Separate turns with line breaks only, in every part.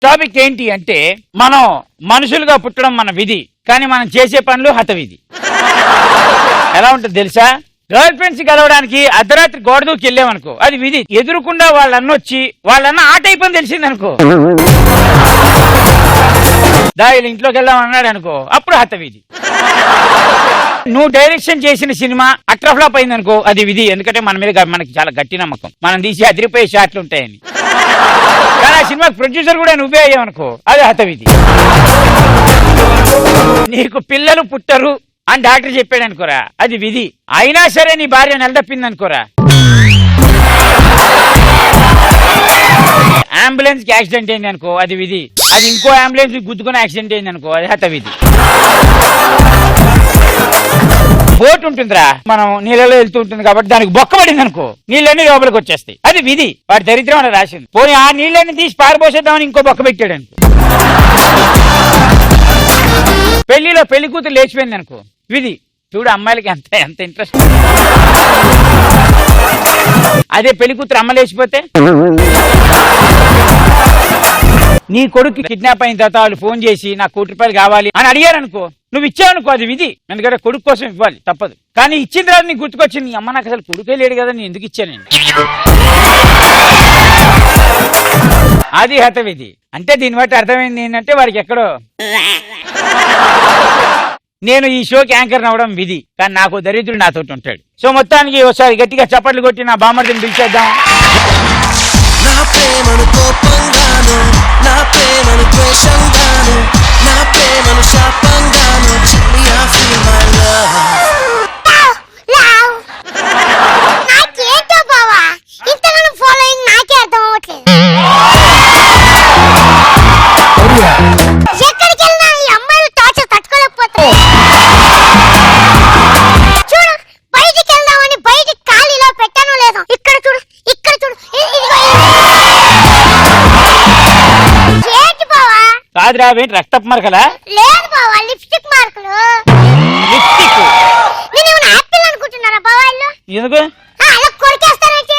Topic ఏంటి అంటే మనం మనుషులుగా పుట్టడం మన విధి, కానీ మనం చేసే పనులు హతవిధి. ఎలా ఉంటుంది తెలుసా? గర్ల్ ఫ్రెండ్స్ కలవడానికి అర్ధరాత్రి గోడ దూకి వెళ్ళామనుకో, అది విధి. ఎదురుకుండా వాళ్ళన్న వచ్చి వాళ్ళన్న ఆ టైప్ అని తెలిసిందనుకో, వీళ్ళ ఇంట్లోకి వెళ్దాం అన్నాడు అనుకో, అప్పుడు హతవిధి. నువ్వు డైరెక్షన్ చేసిన సినిమా అట్రా ఫ్లాప్ అయింది అనుకో, అది విధి. ఎందుకంటే మన మీద మనకి చాలా గట్టి నమ్మకం, మనం తీసి అదిరిపోయే షాట్లు ఉంటాయని. కానీ ఆ సినిమాకి ప్రొడ్యూసర్ కూడా నువ్వే అయ్యావనుకో, అది హతవిధి. నీకు పిల్లలు పుట్టరు అని డాక్టర్ చెప్పాడు అనుకోరా, అది విధి. అయినా సరే నీ భార్య నెలదప్పింది అనుకోరా, అంబులెన్స్ కి యాక్సిడెంట్ అయింది అనుకో, అది విధి. అది ఇంకో అంబులెన్స్ గుద్దుకుని యాక్సిడెంట్ అయింది అనుకో, అది హతవిధి. బోట్ ఉంటుందిరా, మనం నీళ్ళలో వెళ్తూ ఉంటుంది కాబట్టి దానికి బొక్క పడింది అనుకో, నీళ్ళన్నీ లోపలికి వచ్చేస్తాయి, అది విధి. వాడి దరిద్రం అని రాసింది. పోనీ ఆ నీళ్ళని తీసి పారిపోసేద్దామని ఇంకో బొక్క పెట్టాడు అనుకో. పెళ్లిలో పెళ్లి కూతురు లేచిపోయింది అనుకో, విధి. చూడు అమ్మాయిలకి ఎంత ఎంత ఇంట్రెస్ట్. అదే పెళ్లి కూతురు అమ్మ లేచిపోతే, నీ కొడుకు కిడ్నాప్ అయిన తర్వాత వాళ్ళు ఫోన్ చేసి నాకు ₹1,00,000 కావాలి అని అడిగారు అనుకో, నువ్వు ఇచ్చావనుకో, అది విధి. ఎందుకంటే కొడుకు కోసం ఇవ్వాలి, తప్పదు. కానీ ఇచ్చిన తర్వాత నీకు గుర్తుకొచ్చింది, నీ అమ్మ నాకు అసలు కొడుకే లేడు కదా, నేను ఎందుకు ఇచ్చానండి, అది హతవిధి. అంటే దీన్ని బట్టి అర్థమైంది ఏంటంటే వాడికి ఎక్కడో. నేను ఈ షోకి యాంకర్ అవ్వడం విధి, కానీ నాకు దరిద్రుడు నాతోటి ఉంటాడు. సో మొత్తానికి ఒకసారి గట్టిగా చప్పట్లు కొట్టి నా బామ్మర్దిని పిలిచేద్దాం.
నా ప్రేమను కోపంగాను, నా ప్రేమను ద్వేషంగాను, నా ప్రేమను శాపంగాను, I feel my love.
నాకేంటో బావా ఇంతగానో ఫాలోయింగ్ నాకే అర్థం అవ్వట్లేదు. ఎక్కడికి వెళ్ళినా ఈ అమ్మాయిలు టార్చర్ తట్టుకోలేకపోతారు. చూడు, బయటికి వెళ్దామని బయటికి ఖాళీలో పెట్టానో లేదో, ఇక్కడ చూడు, ఇక్కడ చూడు, ఏంటి బావా?
కాదురా, రక్తపు మరకలా?
లేదు బావా, లిప్స్టిక్ మార్కులు.
లిప్స్టిక్?
నేనేమైనా యాపిల్ అనుకుంటున్నారా బావా?
ఎందుకు
అలా కొరికేస్తానంటే?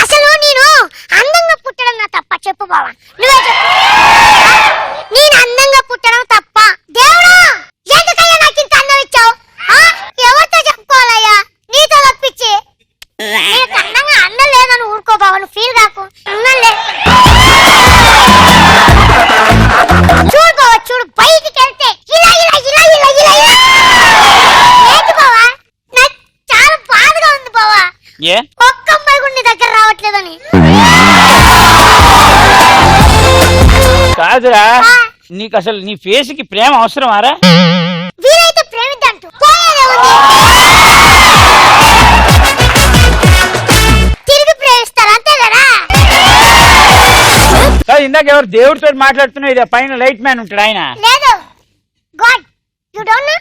అసలు నేను అందంగా పుట్టడం నా తప్ప? చెప్పు బావా, నువ్వే చెప్పు. నేను అందంగా పుట్టడం తప్ప? దేవుడా, ఎందుకయ్యా నాకు ఇంత అందం ఇచ్చావు? ఎవరితో చెప్పుకోవాలయ్యా? నీతో తప్పించి. నీకు అందంగా అందం లేదని ఊరుకో బావా, నువ్వు ఫీల్ కాకు. చూడు బావా, చూడు, బయటికి వెళ్తే ఇలా ఇలా ఇలా ఇలా ఇలా ఇలా. ఏంటి బావా, నాకు చాలా బాధగా ఉంది బావా. ఒక్క అమ్మాయి కూడా నీ దగ్గర రావట్లేదని.
కాదురా, నీకు అసలు నీ ఫేస్ కి ప్రేమ అవసరమారా?
వీలైతే ప్రేమిద్దంటూ పోయేదే ఉంది. తిరిగి ప్రేమిస్తారు అంతే కదా.
ఇందాక ఎవరు దేవుడితో మాట్లాడుతున్నావు? ఇది పైన లైట్ మ్యాన్ ఉంటాడు, ఆయన
లేదు. God, you don't know.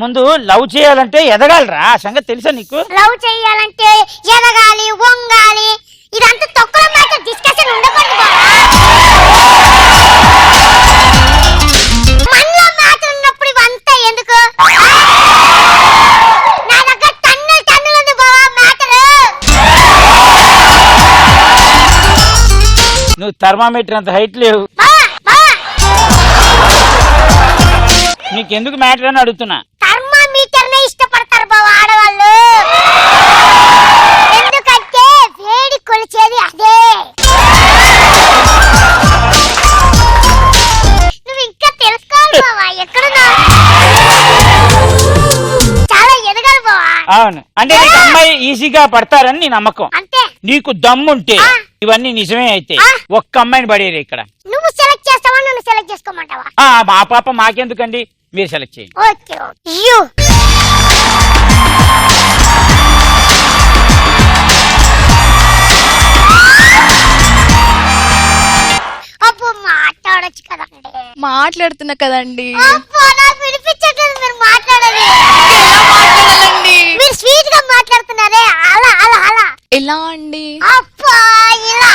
ముందు లవ్ చేయాలంటే ఎదగాలరా, ఆ సంగతి తెలుసా నీకు?
లవ్ చేయాలంటే ఎదగాలి, వంగాలి, ఇదంతా తొక్కల మ్యాటర్, డిస్కషన్ ఉండకూడదు బావా. మనలో మ్యాటర్ ఉన్నప్పుడు ఇవంతా ఎందుకు? నా దగ్గర టన్నులు టన్నులు ఉంది బావా మ్యాటర్.
నువ్వు థర్మామీటర్ అంత హైట్ లేవు, నీకెందుకు మ్యాటర్ అని అడుగుతున్నా.
థర్మామీటర్ నే ఇష్టపడతారు బావా ఆడవాళ్ళు, ఎందుకంటే వేడి కొలిచేది అదే. నువ్వు ఇంకా తెలుసుకోవాలి బావా, ఎక్కడున్నా చాలా ఎదగాలి బావా.
అవును, అంటే నీకు అమ్మాయి ఈజీగా పడతారని నీ నమ్మకం.
అంతే.
నీకు దమ్ముంటే ఇవన్నీ నిజమే అయితే ఒక్క అమ్మాయిని పడేరు ఇక్కడ.
నువ్వు సెలెక్ట్ చేస్తావా, నన్ను సెలెక్ట్ చేసుకోమంటావా?
మా పాప మాకెందుకండి, మీరు సెలెక్ట్ చేయండి.
Okay you.
మాట్లాడుతున్నా కదండి.
అబ్బా, నాకు వినిపించట్లేదు మీరు మాట్లాడేది.
ఎలా మాట్లాడాలండి?
మీరు స్వీట్ గా మాట్లాడుతున్నారే, అలా అలా అలా.
ఎలా అండి?
అబ్బా, ఇలా.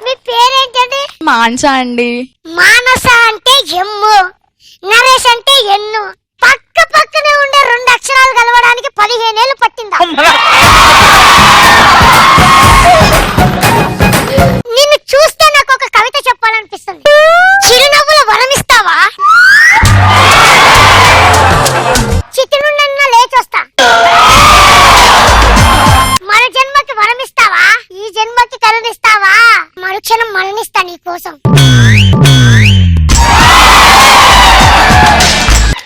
మీ పేరేంటండి?
మాన్సా అండి.
మానస అంటే ఎమ్ము, నరేష్ అంటే ఎన్ను. పక్క పక్కనే ఉండే రెండు అక్షరాలు కలవడానికి 15 ఏళ్ళు పట్టిందా? నిన్ను చూస్తే నాకు ఒక కవిత చెప్పాలనిపిస్తుంది. చిరునవ్వుల వరమిస్తావా, చితి నుండన్నా లేచొస్తా. మరు జన్మకి వరమిస్తావా, ఈ జన్మకి కరుణిస్తావా, మరుక్షణం మరణిస్తా నీ కోసం.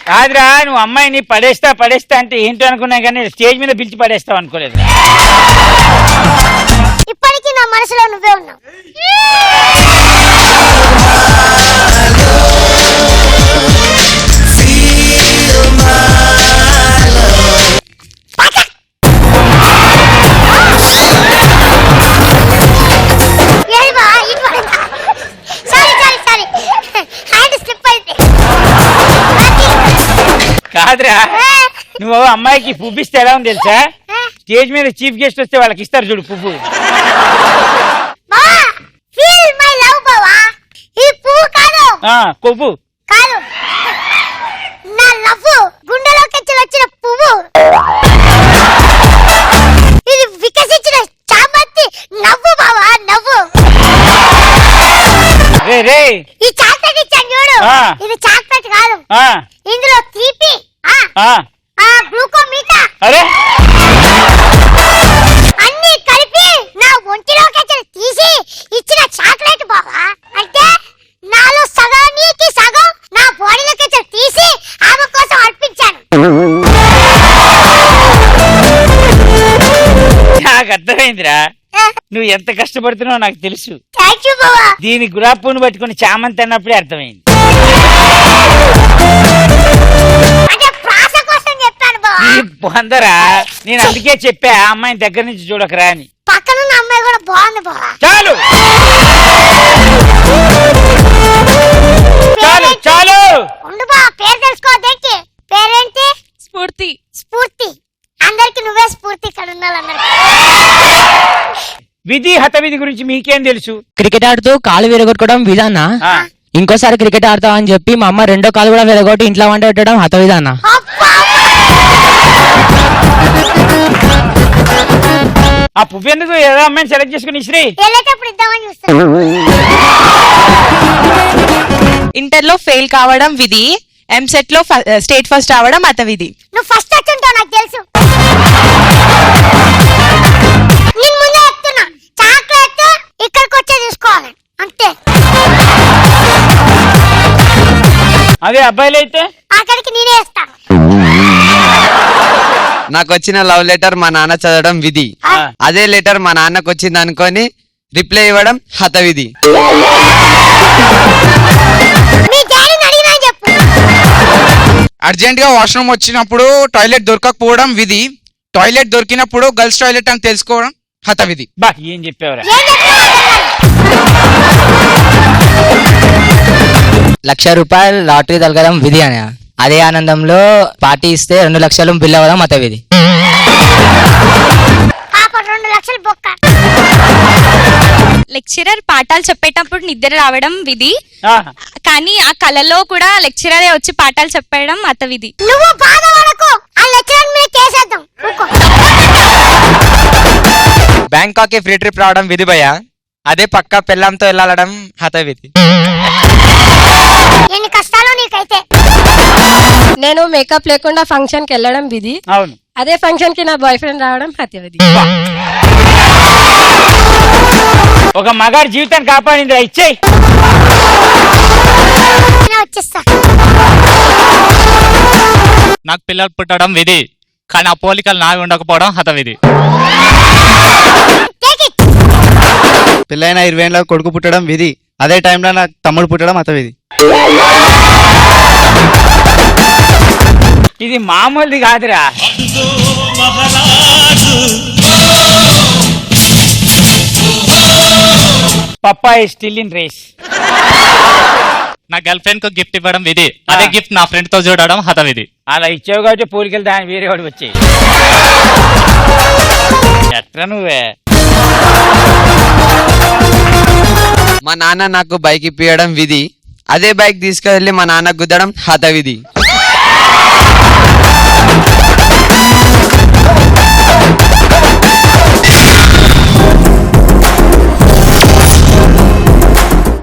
కాదురా, నువ్వు అమ్మాయిని పడేస్తా అంటే ఏంటో అనుకున్నా కానీ స్టేజ్ మీద పిలిచి పడేస్తావు అనుకోలేదు.
ఇప్పటికీ నా మనసులో నువ్వే ఉన్నావు.
కాదురా, నువ్వు అమ్మాయికి పువ్వు ఇస్తే ఎలా ఉంది తెలుసా? స్టేజ్ మీద చీఫ్ గెస్ట్ వస్తే వాళ్ళకి ఇస్తారు చూడు పువ్వు. కొవ్వు
కాదు, నా లవ్ గుండెలోకి వచ్చిన పువ్వు. ఇది వికసించిన చామంతి నవ్వు బావా, నవ్వు.
రే
ఈ చాక్లెట్ ఇచ్చాను చూడు, ఇది చాక్లెట్ కాదు, ఇందులో తీపి గ్లూకోమీటా
అరే
అన్ని కలిపి నా ఒంటిలోకి తీసి ఇచ్చిన చాక్లెట్ బావా. అంటే నాలో సగం నీకి సగం నా బాడీలోకి తీసి ఆమె కోసం అర్పించాను.
నాకు అర్థమైందిరా, నువ్వు ఎంత కష్టపడుతున్నావు నాకు తెలుసు.
థాంక్యూ బావా.
దీని గులాబ్ పువ్వును పట్టుకుని చామంతి అన్నప్పుడే అర్థమైంది.
అంటే ప్రాస కోసం చెప్పాను బావా.
పొందరా, నేను అందుకే చెప్పా ఆ అమ్మాయిని దగ్గర నుంచి చూడకరా అని.
పక్కనున్న అమ్మాయి కూడా బాగుంది బావా.
చాలు చాలు చాలు
ఉండు బావా, పేరు తెలుసుకోవద్దేంటి? పేరేంటి?
స్ఫూర్తి.
స్ఫూర్తి. అందరికి నువ్వే స్ఫూర్తి. ఇక్కడ ఉండాలందరికి.
విధి హతవిధి గురించి మీకేం తెలుసు?
క్రికెట్ ఆడుతూ కాలు విరగొట్టుకోవడం విధాన, ఇంకోసారి క్రికెట్ ఆడతావు అని చెప్పి మా అమ్మ రెండో కాలు కూడా విరగొట్టి ఇంట్లో వంట పెట్టడం హత విధాన.
ఆ పువ్వు ఎందుకు ఏదో అమ్మాయిని సెలెక్ట్ చేసుకుని శ్రీ
వెళ్ళేటప్పుడు ఇద్దామని చూస్తాను.
ఇంటర్ లో ఫెయిల్ కావడం విధి, ఎంసెట్ లో స్టేట్ ఫస్ట్ రావడం అత విధి.
నువ్వు ఫస్ట్ వచ్చుంటావు నాకు తెలుసు. నేను ముందే చెప్తున్నా, చాక్లెట్ ఇక్కడికి వచ్చే తీసుకోవాలి అంతే.
అదే అబ్బాయిలు అయితే
అక్కడికి నేనే ఇస్తాను.
నాకు వచ్చిన లవ్ లెటర్ మా నాన్న చదవడం విధి, అదే లెటర్ మా నాన్నకు వచ్చింది అనుకొని రిప్లై ఇవ్వడం హత విధి.
మీ డాడీని అడిగినా చెప్పు.
అర్జెంట్ గా వాష్రూమ్ వచ్చినప్పుడు టాయిలెట్ దొరకకపోవడం విధి, టాయిలెట్ దొరికినప్పుడు గర్ల్స్ టాయిలెట్ అని తెలుసుకోవడం హత విధి.
బా ఏం చెప్పావురా?
₹1,00,000 లాటరీ తగలడం విధి అని, అదే ఆనందంలో పార్టీ ఇస్తే 2 లక్షలు బిల్ అవ్వడం మత విధి.
పాప 2 లక్షలు బొక్క.
లెక్చరర్ పాఠాలు చెప్పేటప్పుడు నిద్ర రావడం విధి, కానీ ఆ కళలో కూడా లెక్చరరే వచ్చి పాఠాలు చెప్పడం అత విధి.
నువ్వు బాధపడకు, ఆ లెక్చరర్ మీద కేసేద్దాం.
బ్యాంకాక్ కి ఫ్రీ ట్రిప్ రావడం విధి భయ్యా, అదే పక్క పెళ్ళంతో వెళ్ళడం హత విధి.
ఎన్ని కష్టాలు నీకైతే.
నేను మేకప్ లేకుండా ఫంక్షన్ కి వెళ్ళడం విధి,
అవును,
అదే ఫంక్షన్ కి నా బాయ్ ఫ్రెండ్ రావడం హత్య విధి.
ఒక మగాడి జీవితాన్ని కాపాడింది. ఇచ్చేయి.
వచ్చేస్తా.
నాకు పిల్లలు పుట్టడం విధి, కానీ ఆ పోలికలు నావి ఉండకపోవడం హత విధి.
పెళ్ళైన 20 ఏళ్ళ కొడుకు పుట్టడం విధి, అదే టైంలో నాకు తమ్ముడు పుట్టడం హత విధి.
ఇది మామూలుది కాదురా. పప్పా is still in race.
నా గర్ల్ ఫ్రెండ్ కు గిఫ్ట్ ఇవ్వడం విధి అదే గిఫ్ట్ నా ఫ్రెండ్ తో చూడడం హత విధి.
అలా ఇచ్చావు కాబట్టి పూలికెళ్ళి దాని వేరే వాడు వచ్చాయి. ఎట్లా నువ్వే?
మా నాన్న నాకు బైక్ ఇప్పియడం విధి, అదే బైక్ తీసుకెళ్లి మా నాన్న గుద్దడం హత విధి.